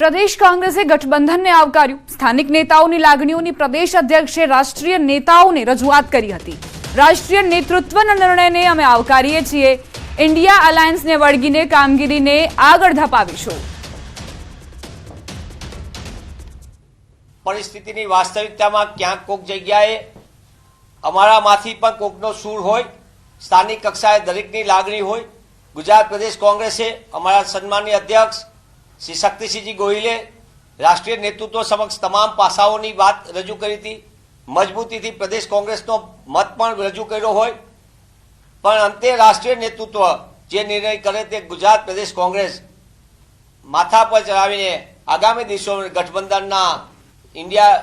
प्रदेश कांग्रेसे गठबंधनने आवकार्યું। સ્થાનિક નેતાઓની લાગણીઓની પ્રદેશ અધ્યક્ષે રાષ્ટ્રીય નેતાઓને રજૂઆત કરી હતી। રાષ્ટ્રીય નેતૃત્વના નિર્ણયને અમે આવકારીએ છીએ। ઇન્ડિયા અલાયન્સને વળગીને કામગીરીને આગળ ધપાવીશું। પરિસ્થિતિની વાસ્તવિકતામાં ક્યાંક કોક જગ્યાએ અમારામાંથી પણ કોકનો સૂર હોય, સ્થાનિક કક્ષાએ દરેકની લાગણી હોય। ગુજરાત પ્રદેશ કોંગ્રેસે અમારા સન્માનીય અધ્યક્ષ શ્રી શક્તિસિંહજી ગોહિલે રાષ્ટ્રીય નેતૃત્વ સમક્ષ તમામ પાસાઓની વાત રજૂ કરી હતી। મજબૂતીથી પ્રદેશ કોંગ્રેસનો મત પણ રજૂ કર્યો હોય, પણ અંતે રાષ્ટ્રીય નેતૃત્વ જે નિર્ણય કરે તે ગુજરાત પ્રદેશ કોંગ્રેસ માથા પર ચડાવીને આગામી દિવસોમાં ગઠબંધનના ઇન્ડિયા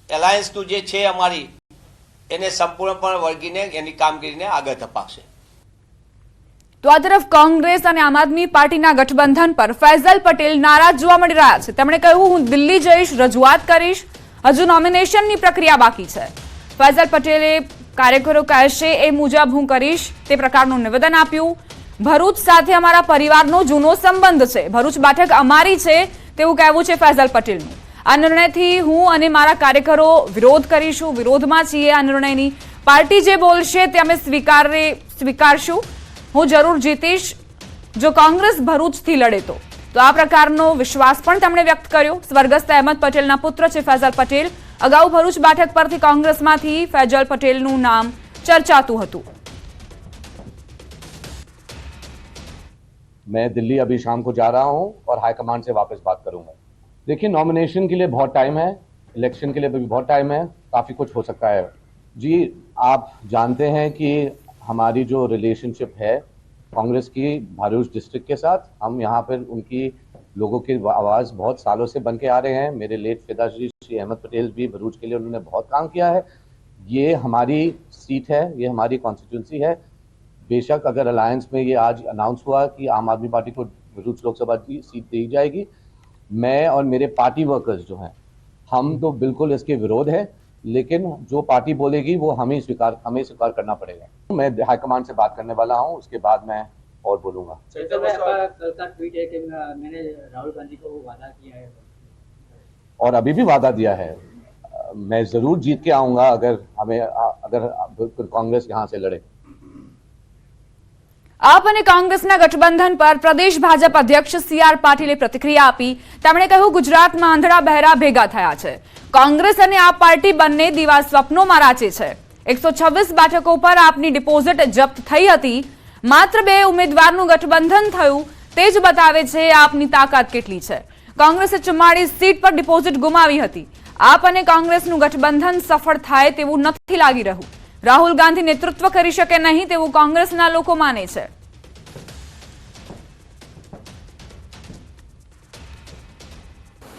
એલાયન્સનું જે છે અમારી એને સંપૂર્ણપણે વળગીને એની કામગીરીને આગળ ધપાવશે। तो आ तरफ कांग्रेस और आम आदमी पार्टी गठबंधन पर फैजल पटेल नाराज जोवा मळी रह्या छे। તેમણે કહ્યું હું દિલ્હી જઈશ, રજૂઆત કરીશ, હજુ નોમિનેશનની પ્રક્રિયા બાકી છે। ફૈઝલ પટેલે કાર્યકરો કહેશે એ મુજબ હું કરીશ તે પ્રકારનું નિવેદન આપ્યું। ભરૂચ સાથે અમારા પરિવારનો જૂનો સંબંધ છે, ભરૂચ બેઠક અમારી છે તેવું કહેવું છે ફૈઝલ પટેલનું। આ નિર્ણયથી હું અને મારા કાર્યકરો વિરોધ કરીશું, વિરોધમાં છીએ આ નિર્ણયની। પાર્ટી જે બોલશે તે અમે સ્વીકારશું। હું જરૂર જીતીશ જો કોંગ્રેસ ભરૂચથી લડે તો આ પ્રકારનો વિશ્વાસ પણ તેમણે વ્યક્ત કર્યો। સ્વર્ગસ્થ અહેમદ પટેલના પુત્ર છે ફૈઝલ પટેલ। અગાઉ ભરૂચ બેઠક પરથી કોંગ્રેસમાંથી ફૈઝલ પટેલનું નામ ચર્ચાતું હતું। मैं दिल्ली अभी शाम को जा रहा हूं और हाईकमांड से वापस बात करूंगा। देखिए, नॉमिनेशन के लिए बहुत टाइम है, इलेक्शन के लिए भी बहुत टाइम है, काफ़ी कुछ हो सकता है। जी, आप जानते हैं कि हमारी जो रिलेशनशिप है कांग्रेस की भरूच डिस्ट्रिक्ट के साथ, हम यहाँ पर उनकी लोगों की आवाज़ बहुत सालों से बन के आ रहे हैं। मेरे लेट पिताश्री श्री अहमद पटेल भी भरूच के लिए उन्होंने बहुत काम किया है। ये हमारी सीट है, ये हमारी कॉन्स्टिट्यूंसी है। बेशक अगर अलायंस में ये आज अनाउंस हुआ कि आम आदमी पार्टी को भरूच लोकसभा की सीट दी जाएगी, मैं और मेरे पार्टी वर्कर्स जो हैं हम तो बिल्कुल इसके विरोध है, लेकिन जो पार्टी बोलेगी वो हमें स्वीकार करना पड़ेगा। मैं हाईकमांड से बात करने वाला हूं, उसके बाद मैं और बोलूंगा। कल का ट्वीट है कि मैंने राहुल गांधी को वादा किया है और अभी भी वादा दिया है। मैं जरूर जीत के आऊंगा अगर कांग्रेस यहाँ से लड़े। आप અને કોંગ્રેસના ગઠબંધન પર પ્રદેશ ભાજપ અધ્યક્ષ સી.આર. પાટીલે પ્રતિક્રિયા આપી। તેમણે કહ્યું ગુજરાતમાં આંધળા બહેરા ભેગા થયા છે। કોંગ્રેસ અને આપ પાર્ટી બંને દીવા સ્વપ્નોમાં રાચે છે। 126 બેઠકો પર આપની ડિપોઝિટ જપ્ત થઈ હતી। માત્ર 2 ઉમેદવારનું ગઠબંધન થયું તે જ બતાવે છે આપની તાકાત કેટલી છે। કોંગ્રેસે 44 સીટ પર ડિપોઝિટ ગુમાવી હતી। આપ અને કોંગ્રેસનું ગઠબંધન સફળ થાય તેવું નથી લાગી રહ્યું। રાહુલ ગાંધી નેતૃત્વ કરી શકે નહીં તેવું કોંગ્રેસના લોકો માને છે।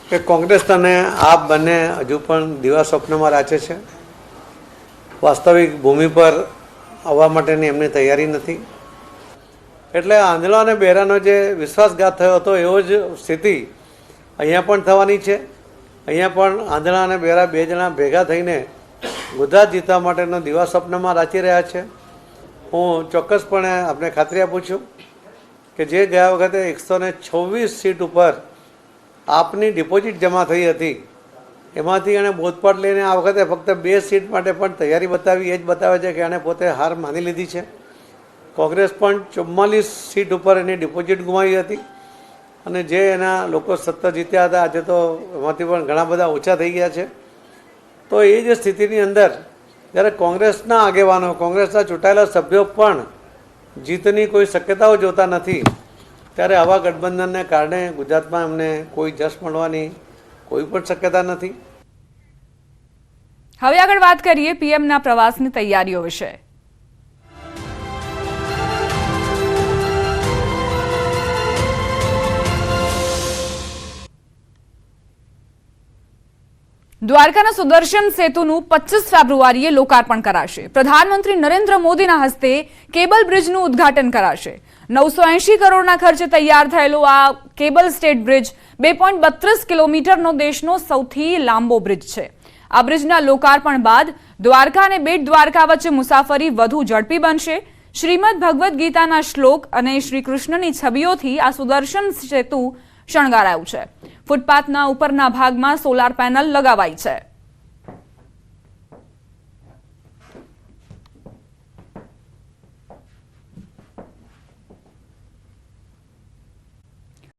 કે કોંગ્રેસ અને આપ બંને હજુ પણ દીવા સ્વપ્નમાં રાચે છે। વાસ્તવિક ભૂમિ પર આવવા માટેની એમની તૈયારી નથી। એટલે આંધળા અને બહેરાનો જે વિશ્વાસઘાત થયો હતો એવો જ સ્થિતિ અહીંયા પણ થવાની છે। અહીંયા પણ આંધળા અને બહેરા 2 જણા ભેગા થઈને ગુજરાત જીતવા માટેનો દીવા સ્વપ્નમાં રાચી રહ્યા છે। હું ચોક્કસપણે આપને ખાતરી આપું છું કે જે ગયા વખતે 126 સીટ ઉપર આપની ડિપોઝિટ જમા થઈ હતી એમાંથી એણે બોધપાઠ લઈને આ વખતે ફક્ત 2 સીટ માટે પણ તૈયારી બતાવી, એ જ બતાવે છે કે એણે પોતે હાર માની લીધી છે। કોંગ્રેસ પણ 44 સીટ ઉપર એની ડિપોઝિટ ગુમાવી હતી અને જે એના લોકો સત્તા જીત્યા હતા આજે તો એમાંથી પણ ઘણા બધા ઓછા થઈ ગયા છે। તો એ જ સ્થિતિની અંદર જ્યારે કોંગ્રેસના આગેવાનો, કોંગ્રેસના ચૂંટાયેલા સભ્યો પણ જીતની કોઈ શક્યતાઓ જોતા નથી, ત્યારે આવા ગઠબંધનને કારણે ગુજરાતમાં એમને કોઈ જશ મળવાની કોઈ પણ શક્યતા નથી। હવે આગળ વાત કરીએ પીએમના પ્રવાસની તૈયારીઓ વિશે। દ્વારકાના સુદર્શન સેતુનું 25 ફેબ્રુઆરીએ લોકાર્પણ કરાશે। પ્રધાનમંત્રી નરેન્દ્ર મોદીના હસ્તે કેબલ બ્રિજનું ઉદ્ઘાટન કરાશે। 980 કરોડના ખર્ચે તૈયાર થયેલો આ કેબલ સ્ટેટ બ્રિજ 2.32 કિલોમીટરનો દેશનો સૌથી લાંબો બ્રિજ છે। આ બ્રિજના લોકાર્પણ બાદ દ્વારકા અને બેટ દ્વારકા વચ્ચે મુસાફરી વધુ ઝડપી બનશે। શ્રીમદ ભગવદ ગીતાના શ્લોક અને શ્રી કૃષ્ણની છબીઓથી આ સુદર્શન સેતુ શણગારાયું છે। ફૂટપાથના ઉપરના ભાગમાં સોલાર પેનલ લગાવાઈ છે.